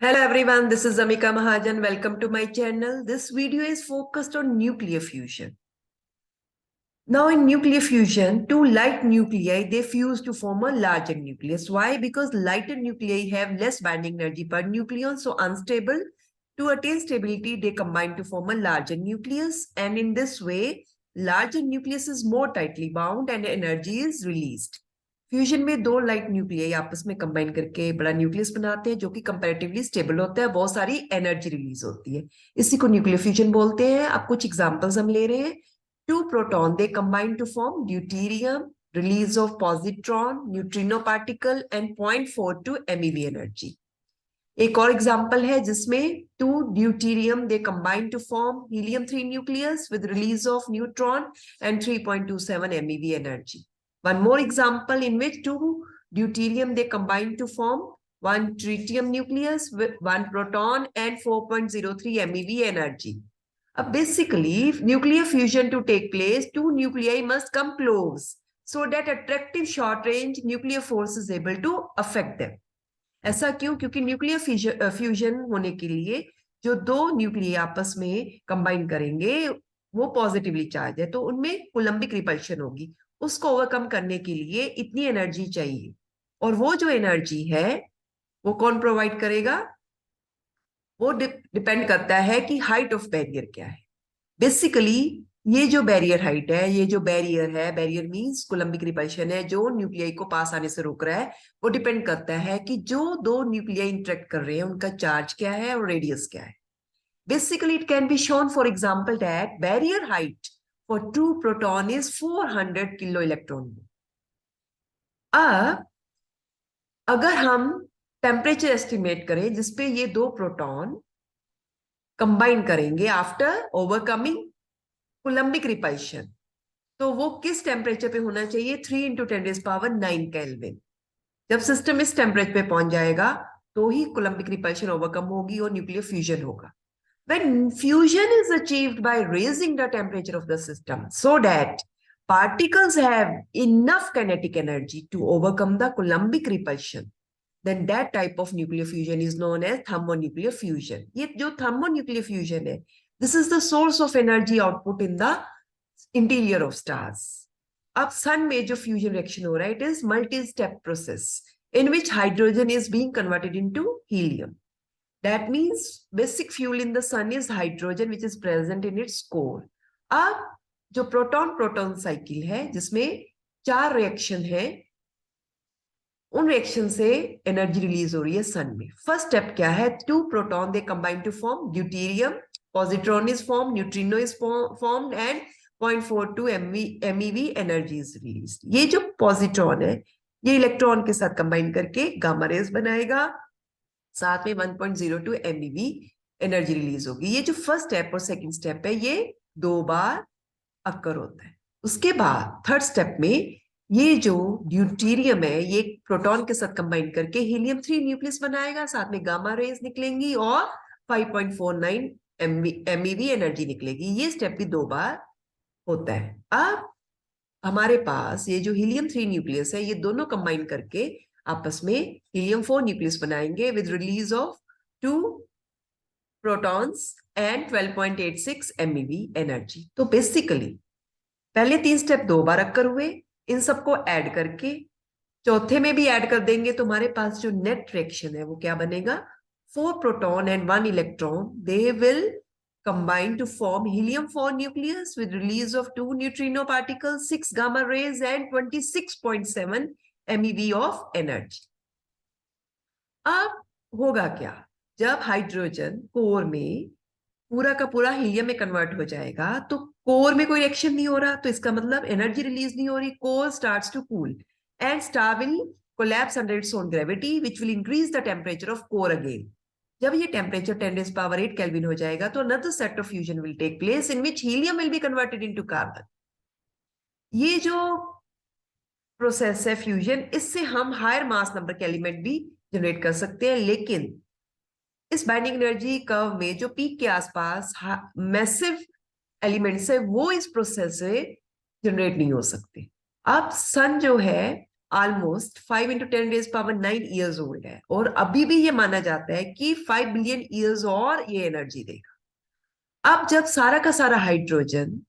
Hello everyone, this is Amika Mahajan. Welcome to my channel. This video is focused on nuclear fusion. Now in nuclear fusion, two light nuclei, they fuse to form a larger nucleus. Why? Because lighter nuclei have less binding energy per nucleon, so unstable. To attain stability, they combine to form a larger nucleus, and in this way, larger nucleus is more tightly bound and energy is released. Fusion में दो light nuclei आपस में combine करके बड़ा nucleus बनाते हैं जो कि कंपैरेटिवली स्टेबल होता है, बहुत सारी एनर्जी रिलीज होती है, इसी को न्यूक्लियर फ्यूजन बोलते हैं। अब कुछ एग्जांपल्स हम ले रहे हैं। Two proton they combine to form deuterium, release of positron, neutrino particle and 0.42 MeV energy. एक और एग्जांपल है जिसमें two deuterium they combine to form helium 3 nucleus with release of neutron and 3.27 MeV energy. One more example in which two deuterium they combine to form one tritium nucleus with one proton and 4.03 MeV energy. Basically, nuclear fusion to take place, two nuclei must come close so that attractive short-range nuclear force is able to affect them. ऐसा क्यों? क्योंकि nuclear fusion होने के लिए जो दो nuclei आपस में कंबाइन करेंगे वो पॉजिटिवली चार्ज है, तो उनमें कोलम्बिक रिपल्शन होगी। उसको ओवरकम करने के लिए इतनी एनर्जी चाहिए, और वो जो एनर्जी है वो कौन प्रोवाइड करेगा? वो डिपेंड करता है कि हाइट ऑफ बैरियर क्या है। बेसिकली ये जो बैरियर हाइट है, ये जो बैरियर है, बैरियर मींस कोलम्बिक रिपल्शन है जो न्यूक्लियाई को पास आने से रोक रहा है, वो डिपेंड करता है कि जो दो न्यूक्लियाई इंटरेक्ट कर रहे हैं उनका चार्ज क्या है और रेडियस क्या है। Basically it can be shown for example that barrier height for two proton is 400 kilo electron. अगर हम टेम्परेचर एस्टिमेट करें जिसपे ये दो प्रोटॉन कंबाइन करेंगे आफ्टर ओवरकमिंग कोलम्बिक रिपल्शन, तो वो किस टेम्परेचर पे होना चाहिए? 3 × 10⁹ केल्विन। जब सिस्टम इस टेम्परेचर पे पहुंच जाएगा तो ही कोलम्बिक रिपल्शन ओवरकम होगी और न्यूक्लियर फ्यूजन होगा। When fusion is achieved by raising the temperature of the system so that particles have enough kinetic energy to overcome the Coulombic repulsion, then that type of nuclear fusion is known as thermonuclear fusion. ये जो thermonuclear fusion है, this is the source of energy output in the interior of stars. अब सन में जो fusion reaction हो रहा है, it is multi-step process in which hydrogen is being converted into helium. That means basic fuel in the sun is hydrogen which is present in its core. अब जो proton proton cycle है जिसमें 4 reaction है, उन reaction से energy release हो रही है सन में। फर्स्ट स्टेप क्या है? Two proton they combine to form deuterium, positron is form, neutrino is formed and 0.42 MeV energy is released. ये जो पॉजिट्रॉन है ये इलेक्ट्रॉन के साथ कंबाइन करके गामा रेज बनाएगा, साथ में 1.02 MeV एनर्जी रिलीज होगी। ये जो फर्स्ट स्टेप और सेकंड स्टेप है ये 2 बार अक्कर होता है। उसके बाद थर्ड स्टेप में ये जो ड्यूटीरियम है ये प्रोटॉन के साथ कंबाइन करके हीलियम 3 न्यूक्लियस बनाएगा, साथ में गामा रेज निकलेंगी और 5.49 MeV एनर्जी निकलेगी। ये स्टेप भी 2 बार होता है। अब हमारे पास ये जो हीलियम 3 न्यूक्लियस है ये दोनों कंबाइन करके आपस में हीलियम 4 न्यूक्लियस बनाएंगे with release of 2 protons and 12.86 MeV energy. तो बेसिकली पहले 3 स्टेप 2 बार अक्कर हुए, इन सबको ऐड करके चौथे में भी ऐड कर देंगे तो हमारे पास जो नेट रिएक्शन है वो क्या बनेगा? 4 proton and 1 electron they will combine to form helium 4 nucleus with release of 2 neutrino particles, 6 gamma rays and 26.7 MeV of energy. अब होगा क्या? जब हाइड्रोजन कोर में पूरा का पूरा हीलियम में कन्वर्ट हो जाएगा तो कोर में कोई रिएक्शन नहीं हो रहा, तो इसका मतलब एनर्जी रिलीज नहीं हो रही। Core starts to cool and star will collapse under its own gravity which will increase the temperature of core again. जब ये टेम्परेचर 10⁸ केल्विन हो जाएगा तो another set of fusion will take place in which helium will be converted into carbon. ये जो process है fusion, इससे हम हायर मास नंबर के एलिमेंट भी जनरेट कर सकते हैं, लेकिन इस बाइंडिंग एनर्जी कर्व में जो पीक के आसपास मैसिव एलिमेंट्स है वो इस प्रोसेस से जनरेट नहीं हो सकते। अब सन जो है ऑलमोस्ट 5 × 10⁻⁹ ईयर्स ओल्ड है, और अभी भी ये माना जाता है कि 5 बिलियन ईयर्स और ये एनर्जी देगा। अब जब सारा का सारा हाइड्रोजन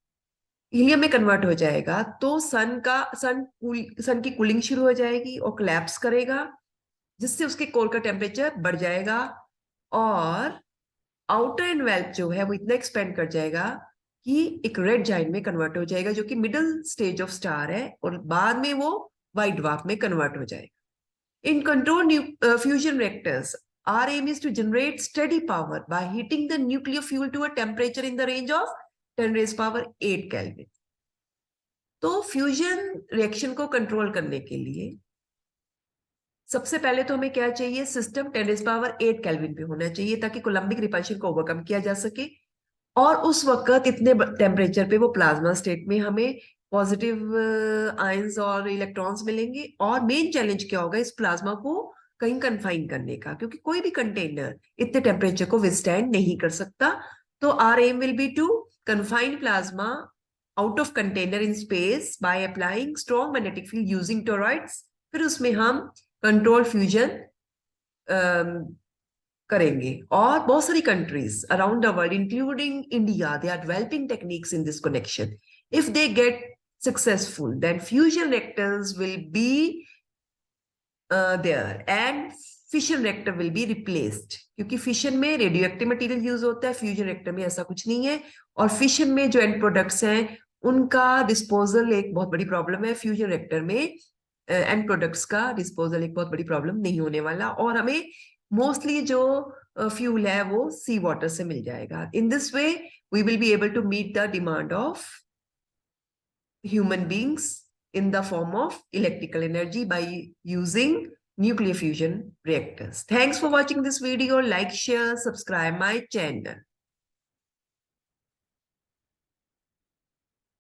हीलियम में कन्वर्ट हो जाएगा तो सन की कूलिंग शुरू हो जाएगी और कोलैप्स करेगा, जिससे उसके कोर का टेम्परेचर बढ़ जाएगा और आउटर एनवेल्प जो है वो इतना एक्सपेंड कर जाएगा कि एक रेड जाइंट में कन्वर्ट हो जाएगा, जो कि मिडिल स्टेज ऑफ स्टार है, और बाद में वो व्हाइट ड्वार्फ में कन्वर्ट हो जाएगा। In control fusion reactors, our aim is to generate steady power by heating the nuclear fuel to a temperature in the range of 10⁸ Kelvin. तो fusion reaction को कंट्रोल करने के लिए सबसे पहले तो हमें क्या चाहिए, सिस्टम 10⁸ केल्विन पे होना चाहिए ताकि कोलंबिक रिपल्शन को ओवरकम किया जा सके, और उस वक्त इतने टेम्परेचर पे वो प्लाज्मा स्टेट में हमें पॉजिटिव आयंस और इलेक्ट्रॉन्स मिलेंगे। और मेन चैलेंज क्या होगा, इस प्लाज्मा को कहीं कन्फाइन करने का, क्योंकि कोई भी कंटेनर इतने टेम्परेचर को विथस्टैंड नहीं कर सकता। तो R M will be to confine plasma out of container in space by applying strong magnetic field using toroids. फिर उसमें हम कंट्रोल फ्यूजन करेंगे। और बहुत सारी countries around the world including India, they are developing techniques in this connection. If they get successful then fusion reactors will be there and fission reactor will be replaced, क्योंकि fission में radioactive material use होता है, fusion reactor में ऐसा कुछ नहीं है। और फिशन में जो एंड प्रोडक्ट्स हैं उनका डिस्पोजल एक बहुत बड़ी प्रॉब्लम है, फ्यूजन रिएक्टर में एंड प्रोडक्ट्स का डिस्पोजल एक बहुत बड़ी प्रॉब्लम नहीं होने वाला, और हमें मोस्टली जो फ्यूल है वो सी वाटर से मिल जाएगा। In this way we will be able to meet the demand of human beings in the form of electrical energy by using nuclear fusion reactors. Thanks for watching this video. Like, share, subscribe my channel.